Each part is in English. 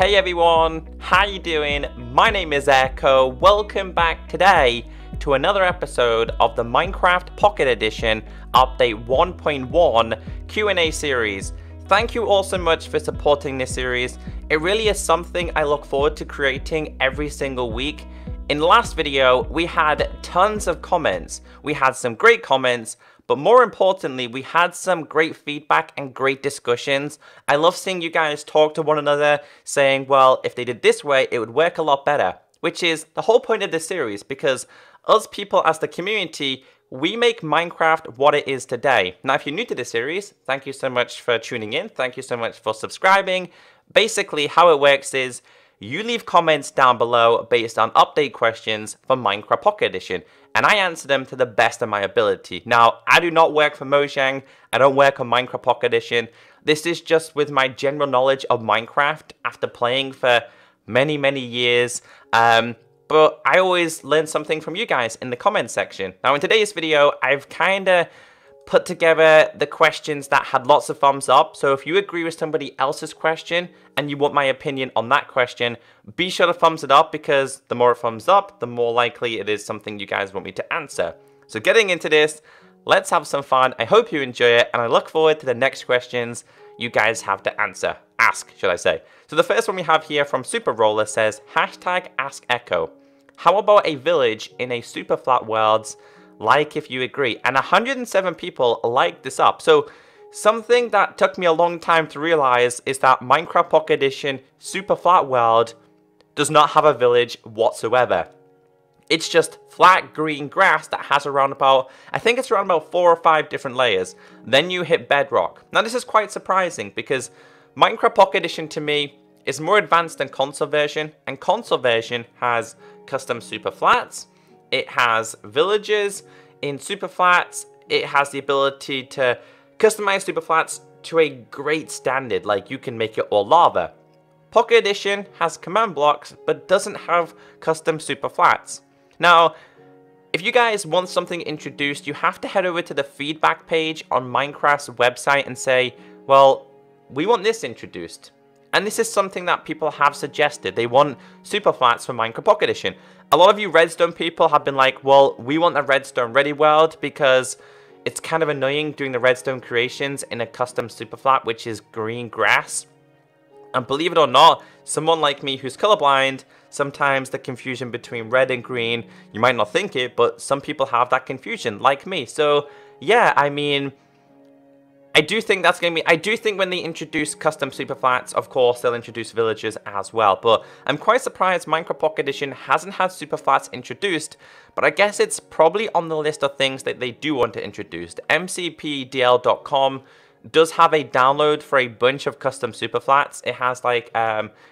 Hey everyone, how you doing? My name is Echo. Welcome back today to another episode of the Minecraft Pocket Edition Update 1.1 Q&A series. Thank you all so much for supporting this series. It really is something I look forward to creating every single week. In the last video, we had tons of comments. We had some great comments, but more importantly, we had some great feedback and great discussions. I love seeing you guys talk to one another, saying, well, if they did this way, it would work a lot better, which is the whole point of this series, because us people as the community, we make Minecraft what it is today. Now, if you're new to this series, thank you so much for tuning in. Thank you so much for subscribing. Basically, how it works is you leave comments down below based on update questions for Minecraft Pocket Edition, and I answer them to the best of my ability. Now, I do not work for Mojang. I don't work on Minecraft Pocket Edition. This is just with my general knowledge of Minecraft after playing for many, many years. But I always learn something from you guys in the comments section. Now, in today's video, I've kind of put together the questions that had lots of thumbs up. So if you agree with somebody else's question and you want my opinion on that question, be sure to thumbs it up, because the more it thumbs up, the more likely it is something you guys want me to answer. So getting into this, let's have some fun. I hope you enjoy it, and I look forward to the next questions you guys have to ask, should I say. So the first one we have here from Super Roller says, #AskEcho. How about a village in a super flat world? Like if you agree. And 107 people liked this up. So something that took me a long time to realize is that Minecraft Pocket Edition Super Flat World does not have a village whatsoever. It's just flat green grass that has around about, I think it's around about 4 or 5 different layers. Then you hit bedrock. Now this is quite surprising, because Minecraft Pocket Edition to me is more advanced than console version, and console version has custom super flats. It has villages in super flats. It has the ability to customize super flats to a great standard, like you can make it all lava. Pocket Edition has command blocks, but doesn't have custom super flats. Now, if you guys want something introduced, you have to head over to the feedback page on Minecraft's website and say, well, we want this introduced. And this is something that people have suggested. They want super flats for Minecraft Pocket Edition. A lot of you redstone people have been like, well, we want a redstone ready world because it's kind of annoying doing the redstone creations in a custom super flat, which is green grass. And believe it or not, someone like me who's colorblind, sometimes the confusion between red and green, you might not think it, but some people have that confusion like me. So yeah, I mean, I do think that's going to be, I do think when they introduce custom super flats, of course, they'll introduce villagers as well. But I'm quite surprised Minecraft Pocket Edition hasn't had super flats introduced, but I guess it's probably on the list of things that they do want to introduce. MCPDL.com does have a download for a bunch of custom super flats. It has like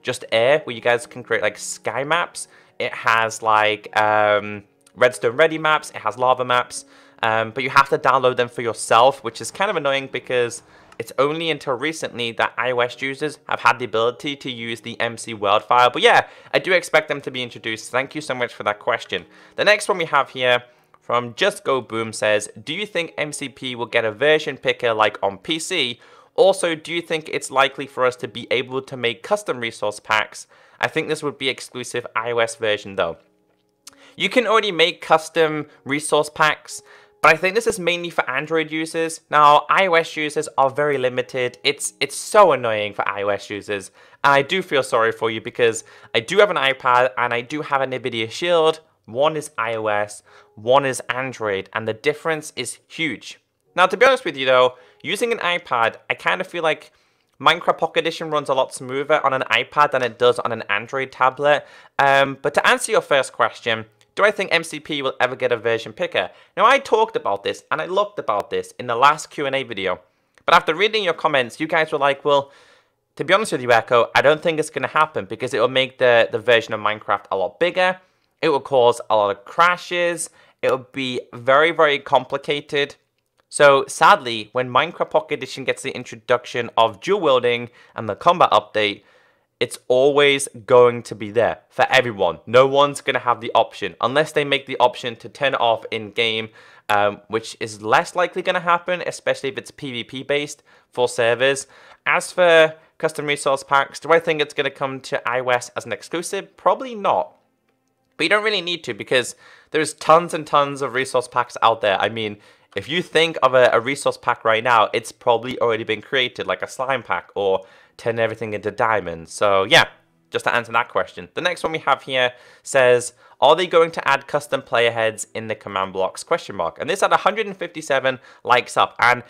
just air, where you guys can create like sky maps. It has like redstone ready maps. It has lava maps. But you have to download them for yourself, which is kind of annoying because it's only until recently that iOS users have had the ability to use the MC World file. But yeah, I do expect them to be introduced. Thank you so much for that question. The next one we have here from Just Go Boom says, do you think MCP will get a version picker like on PC? Also, do you think it's likely for us to be able to make custom resource packs? I think this would be exclusive iOS version though. You can already make custom resource packs, but I think this is mainly for Android users. Now, iOS users are very limited. It's so annoying for iOS users. And I do feel sorry for you, because I do have an iPad and I do have an NVIDIA Shield. One is iOS, one is Android, and the difference is huge. Now, to be honest with you though, using an iPad, I kind of feel like Minecraft Pocket Edition runs a lot smoother on an iPad than it does on an Android tablet. But to answer your first question, do I think MCP will ever get a version picker? Now, I talked about this and I looked about this in the last Q&A video. But after reading your comments, you guys were like, well, to be honest with you, Echo, I don't think it's going to happen, because it will make the version of Minecraft a lot bigger. It will cause a lot of crashes. It will be very, very complicated. So sadly, when Minecraft Pocket Edition gets the introduction of dual wielding and the combat update, it's always going to be there for everyone. No one's going to have the option, unless they make the option to turn it off in-game, which is less likely going to happen, especially if it's PvP based for servers. As for custom resource packs. Do I think it's going to come to iOS as an exclusive? Probably not. But you don't really need to, because there's tons and tons of resource packs out there. I mean, if you think of a resource pack right now, it's probably already been created, like a slime pack or turn everything into diamonds. So yeah, just to answer that question. The next one we have here says, are they going to add custom player heads in the command blocks? Question mark. And this had 157 likes up. And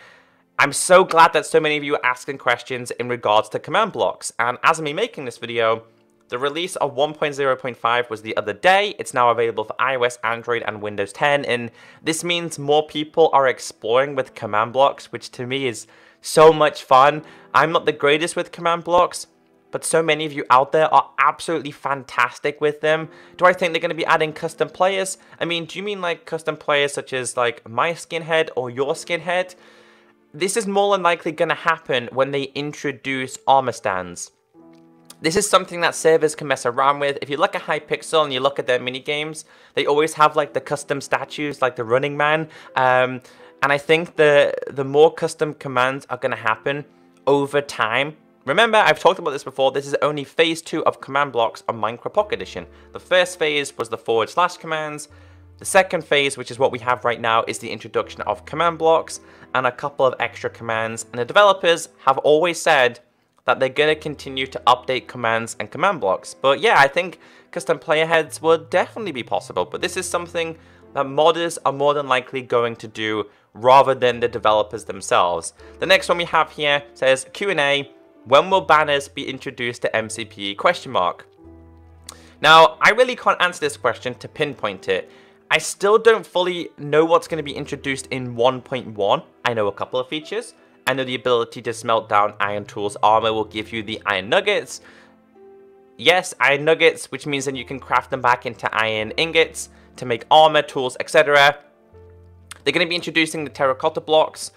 I'm so glad that so many of you are asking questions in regards to command blocks. And as I'm making this video, the release of 1.0.5 was the other day. It's now available for iOS, Android, and Windows 10. And this means more people are exploring with command blocks, which to me is so much fun. I'm not the greatest with command blocks, but so many of you out there are absolutely fantastic with them. Do I think they're going to be adding custom players? I mean, do you mean like custom players such as like my skinhead or your skinhead? This is more than likely going to happen when they introduce armor stands. This is something that servers can mess around with. If you look at Hypixel and you look at their minigames, they always have like the custom statues, like the Running Man. And I think the more custom commands are going to happen over time. Remember, I've talked about this before, this is only phase 2 of command blocks on Minecraft Pocket Edition. The first phase was the / commands. The second phase, which is what we have right now, is the introduction of command blocks and a couple of extra commands. And the developers have always said that they're going to continue to update commands and command blocks. But yeah, I think custom player heads would definitely be possible. But this is something that modders are more than likely going to do rather than the developers themselves. The next one we have here says Q&A, when will banners be introduced to MCPE? Question mark. Now, I really can't answer this question to pinpoint it. I still don't fully know what's going to be introduced in 1.1. I know a couple of features. I know the ability to smelt down iron tools armor will give you the iron nuggets. Yes, iron nuggets, which means then you can craft them back into iron ingots to make armor, tools, etc. They're going to be introducing the terracotta blocks.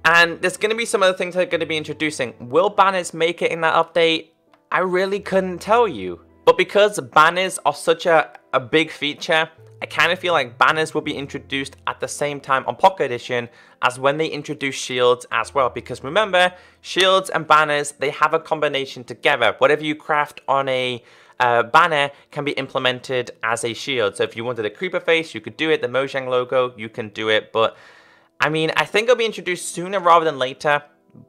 And there's going to be some other things they're going to be introducing. Will banners make it in that update? I really couldn't tell you. But because banners are such a big feature, I kind of feel like banners will be introduced at the same time on Pocket Edition as when they introduce shields as well. Because remember, shields and banners, they have a combination together. Whatever you craft on a banner can be implemented as a shield. So if you wanted a creeper face, you could do it. The Mojang logo, you can do it. But I mean, I think it'll be introduced sooner rather than later.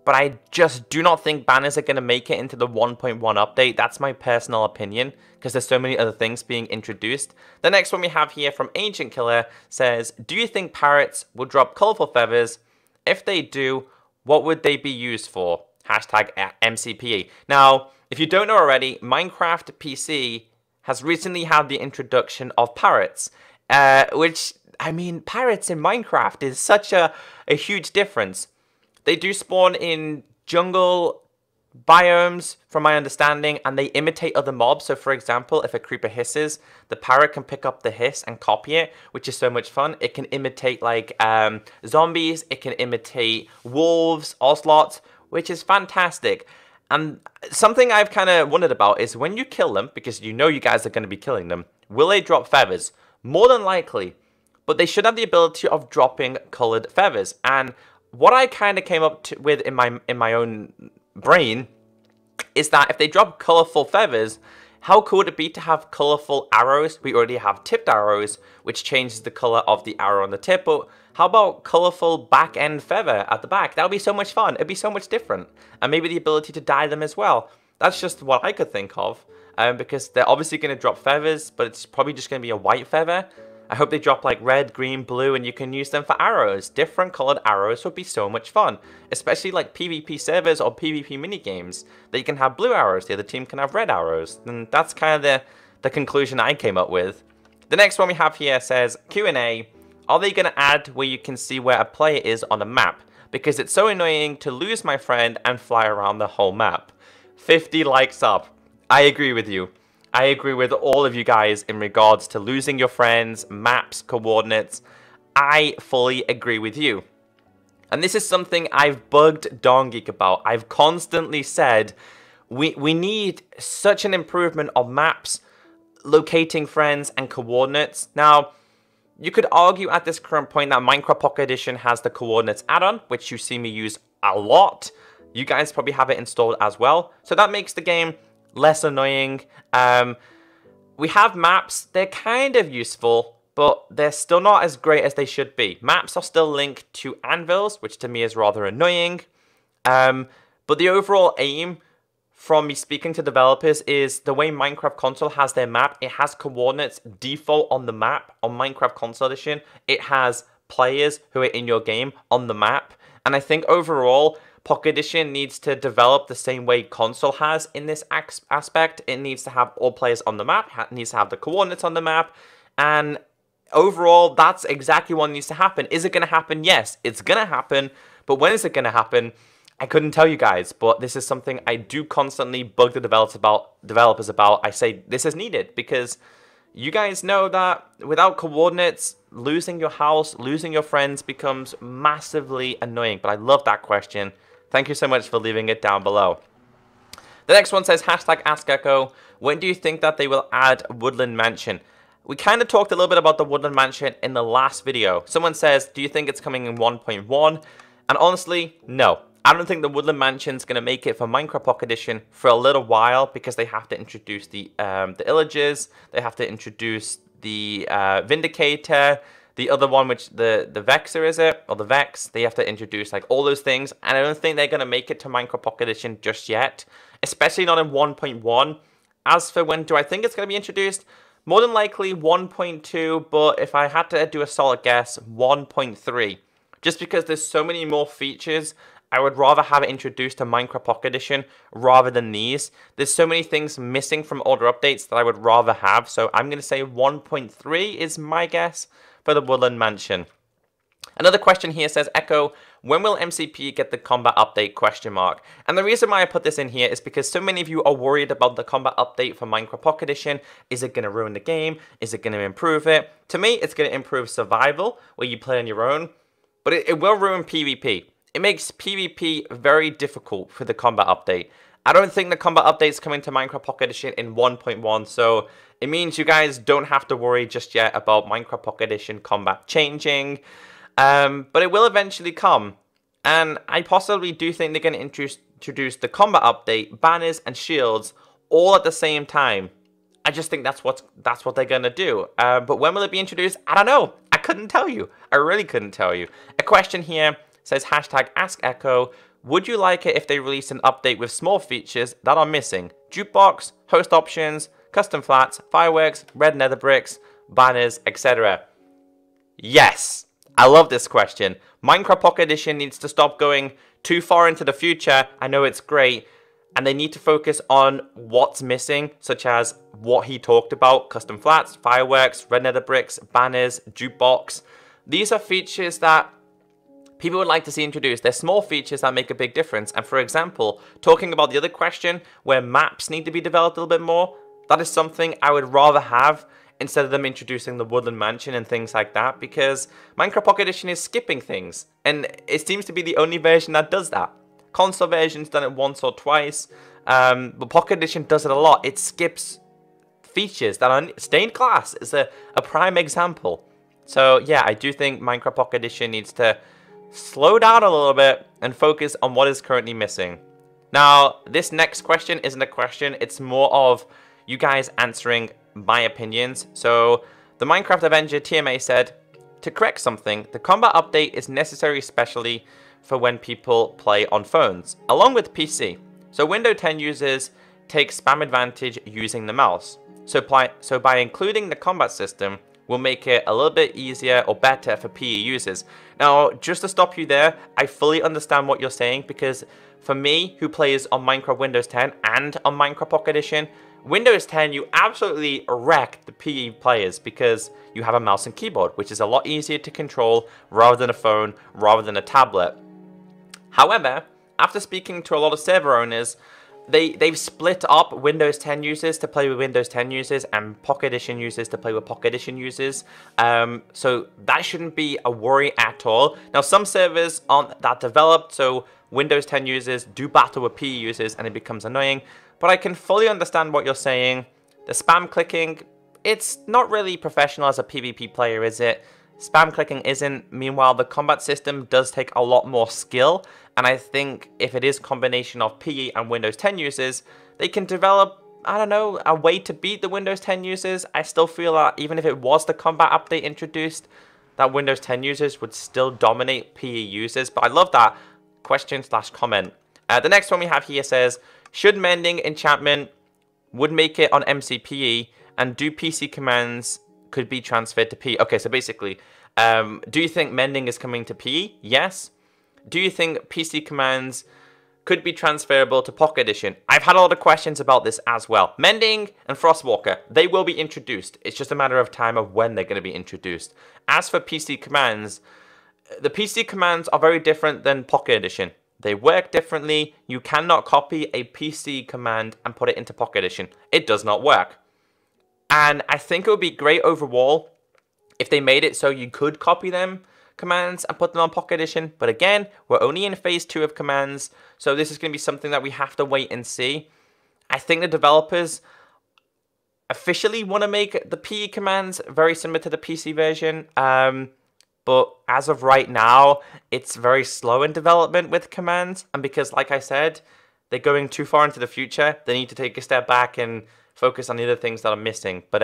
But I just do not think banners are going to make it into the 1.1 update. That's my personal opinion, because there's so many other things being introduced. The next one we have here from Ancient Killer says, do you think parrots will drop colourful feathers? If they do, what would they be used for? Hashtag MCPE. Now, if you don't know already, Minecraft PC has recently had the introduction of parrots, which, I mean, parrots in Minecraft is such a huge difference. They do spawn in jungle biomes, from my understanding, and they imitate other mobs. So, for example, if a creeper hisses, the parrot can pick up the hiss and copy it, which is so much fun. It can imitate, like, zombies. It can imitate wolves, ocelots, which is fantastic. And something I've kind of wondered about is when you kill them, because you know you guys are going to be killing them, will they drop feathers? More than likely. But they should have the ability of dropping colored feathers. And what I kind of came up with in my own brain is that if they drop colorful feathers, how cool would it be to have colorful arrows? We already have tipped arrows, which changes the color of the arrow on the tip. But how about colorful back end feather at the back? That would be so much fun. It'd be so much different. And maybe the ability to dye them as well. That's just what I could think of. Because they're obviously going to drop feathers, but it's probably just going to be a white feather. I hope they drop like red, green, blue, and you can use them for arrows. Different colored arrows would be so much fun. Especially like PvP servers or PvP minigames. That you can have blue arrows, the other team can have red arrows. And that's kind of the conclusion I came up with. The next one we have here says, Q&A, are they going to add where you can see where a player is on a map? Because it's so annoying to lose my friend and fly around the whole map. 50 likes up. I agree with you. I agree with all of you guys in regards to losing your friends, maps, coordinates. I fully agree with you. And this is something I've bugged DarnGeek about. I've constantly said we need such an improvement of maps, locating friends, and coordinates. Now, you could argue at this current point that Minecraft Pocket Edition has the coordinates add-on, which you see me use a lot. You guys probably have it installed as well, so that makes the game less annoying. We have maps. They're kind of useful, but they're still not as great as they should be. Maps are still linked to anvils, which to me is rather annoying. But the overall aim from me speaking to developers is the way Minecraft Console has their map. It has coordinates default on the map on Minecraft Console Edition. It has players who are in your game on the map. And I think overall, Pocket Edition needs to develop the same way Console has in this aspect. It needs to have all players on the map. It needs to have the coordinates on the map. And overall, that's exactly what needs to happen. Is it going to happen? Yes, it's going to happen. But when is it going to happen? I couldn't tell you guys, but this is something I do constantly bug the developers about. I say this is needed because you guys know that without coordinates, losing your house, losing your friends becomes massively annoying. But I love that question. Thank you so much for leaving it down below. The next one says, #AskEcho, when do you think that they will add Woodland Mansion? We kind of talked a little bit about the Woodland Mansion in the last video. Someone says, do you think it's coming in 1.1? And honestly, no. I don't think the Woodland Mansion's going to make it for Minecraft Pocket Edition for a little while because they have to introduce the Illagers, they have to introduce the Vindicator, the other one, which the Vexer is it, or the Vex. They have to introduce like all those things, and I don't think they're going to make it to Minecraft Pocket Edition just yet, especially not in 1.1. As for when do I think it's going to be introduced, more than likely 1.2, but if I had to do a solid guess, 1.3. Just because there's so many more features, I would rather have it introduced to Minecraft Pocket Edition rather than these. There's so many things missing from older updates that I would rather have. So I'm going to say 1.3 is my guess for the Woodland Mansion. Another question here says, Echo, when will MCP get the combat update, question mark? And the reason why I put this in here is because so many of you are worried about the combat update for Minecraft Pocket Edition. Is it going to ruin the game? Is it going to improve it? To me, it's going to improve survival, where you play on your own. But it will ruin PvP. It makes PvP very difficult for the combat update. I don't think the combat update is coming to Minecraft Pocket Edition in 1.1, so it means you guys don't have to worry just yet about Minecraft Pocket Edition combat changing. But it will eventually come. And I possibly do think they're going to introduce the combat update, banners, and shields all at the same time. I just think that's what they're going to do. But when will it be introduced? I don't know. I couldn't tell you. I really couldn't tell you. A question here says, #AskEcho, would you like it if they release an update with small features that are missing? Jukebox, host options, custom flats, fireworks, red nether bricks, banners, etc. Yes! I love this question. Minecraft Pocket Edition needs to stop going too far into the future. I know it's great. And they need to focus on what's missing, such as what he talked about, custom flats, fireworks, red nether bricks, banners, jukebox. These are features that people would like to see introduced. They're small features that make a big difference. And for example, talking about the other question, where maps need to be developed a little bit more, that is something I would rather have instead of them introducing the Woodland Mansion and things like that, because Minecraft Pocket Edition is skipping things. And it seems to be the only version that does that. Console version's done it once or twice, but Pocket Edition does it a lot. It skips features that are stained glass is a prime example. So yeah, I do think Minecraft Pocket Edition needs to slow down a little bit and focus on what is currently missing. Now, this next question isn't a question, it's more of you guys answering my opinions. So, the Minecraft Avenger TMA said, to correct something, the combat update is necessary especially for when people play on phones, along with PC. So Windows 10 users take spam advantage using the mouse. So by including the combat system, will make it a little bit easier or better for PE users. Now, just to stop you there, I fully understand what you're saying, because for me, who plays on Minecraft Windows 10 and on Minecraft Pocket Edition, Windows 10, you absolutely wreck the PE players because you have a mouse and keyboard, which is a lot easier to control rather than a phone, rather than a tablet. However, after speaking to a lot of server owners, they've split up Windows 10 users to play with Windows 10 users and Pocket Edition users to play with Pocket Edition users. So that shouldn't be a worry at all. Now, some servers aren't that developed, so Windows 10 users do battle with PE users and it becomes annoying. But I can fully understand what you're saying. The spam clicking, it's not really professional as a PvP player, is it? spam clicking isn't. Meanwhile, the combat system does take a lot more skill, and I think if it is a combination of PE and Windows 10 users, they can develop, I don't know, a way to beat the Windows 10 users. I still feel that even if it was the combat update introduced, that Windows 10 users would still dominate PE users. But I love that question/comment. The next one we have here says, should mending enchantment would make it on MCPE, and do PC commands could be transferred to PE? Okay, so basically, do you think mending is coming to PE? Yes. Do you think PC commands could be transferable to Pocket Edition? I've had a lot of questions about this as well. Mending and Frostwalker, they will be introduced. It's just a matter of time of when they're going to be introduced. As for PC commands, the PC commands are very different than Pocket Edition. They work differently. You cannot copy a PC command and put it into Pocket Edition. It does not work. And I think it would be great overall if they made it so you could copy them commands and put them on Pocket Edition. But again, we're only in phase 2 of commands, so this is going to be something that we have to wait and see. I think the developers officially want to make the PE commands very similar to the PC version. But as of right now, it's very slow in development with commands. And because, like I said, they're going too far into the future, they need to take a step back and focus on the other things that are missing. But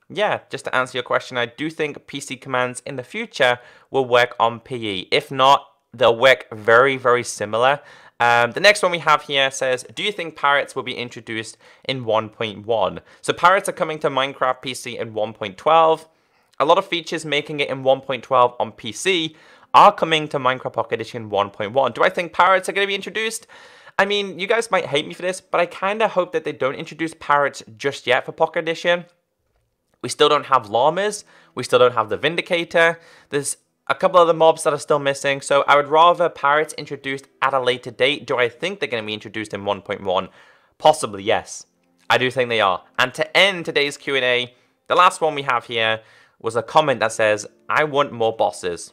yeah, just to answer your question, I do think PC commands in the future will work on PE. If not, they'll work very, very similar. The next one we have here says, do you think Parrots will be introduced in 1.1? So Parrots are coming to Minecraft PC in 1.12. A lot of features making it in 1.12 on PC are coming to Minecraft Pocket Edition 1.1. Do I think Parrots are going to be introduced? I mean, you guys might hate me for this, but I kind of hope that they don't introduce Parrots just yet for Pocket Edition. We still don't have llamas. We still don't have the Vindicator. There's a couple other mobs that are still missing. So I would rather Parrots introduced at a later date. Do I think they're going to be introduced in 1.1? Possibly, yes. I do think they are. And to end today's Q&A, the last one we have here was a comment that says, I want more bosses.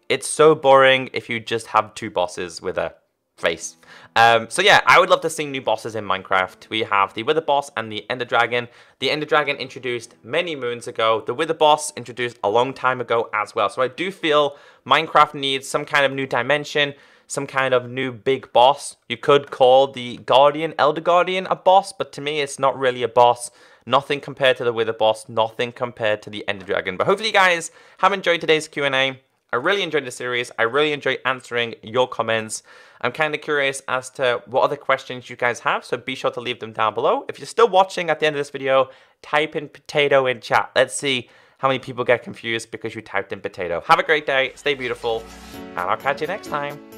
It's so boring if you just have 2 bosses with a face. So yeah, I would love to see new bosses in Minecraft. We have the Wither Boss and the Ender Dragon. The Ender Dragon introduced many moons ago. The Wither Boss introduced a long time ago as well. So I do feel Minecraft needs some kind of new dimension, some kind of new big boss. You could call the Elder Guardian a boss, but to me it's not really a boss. Nothing compared to the Wither Boss, nothing compared to the Ender Dragon. But hopefully you guys have enjoyed today's Q&A. I really enjoyed the series. I really enjoy answering your comments. I'm kind of curious as to what other questions you guys have, so be sure to leave them down below. If you're still watching at the end of this video, type in potato in chat. Let's see how many people get confused because you typed in potato. Have a great day, stay beautiful, and I'll catch you next time.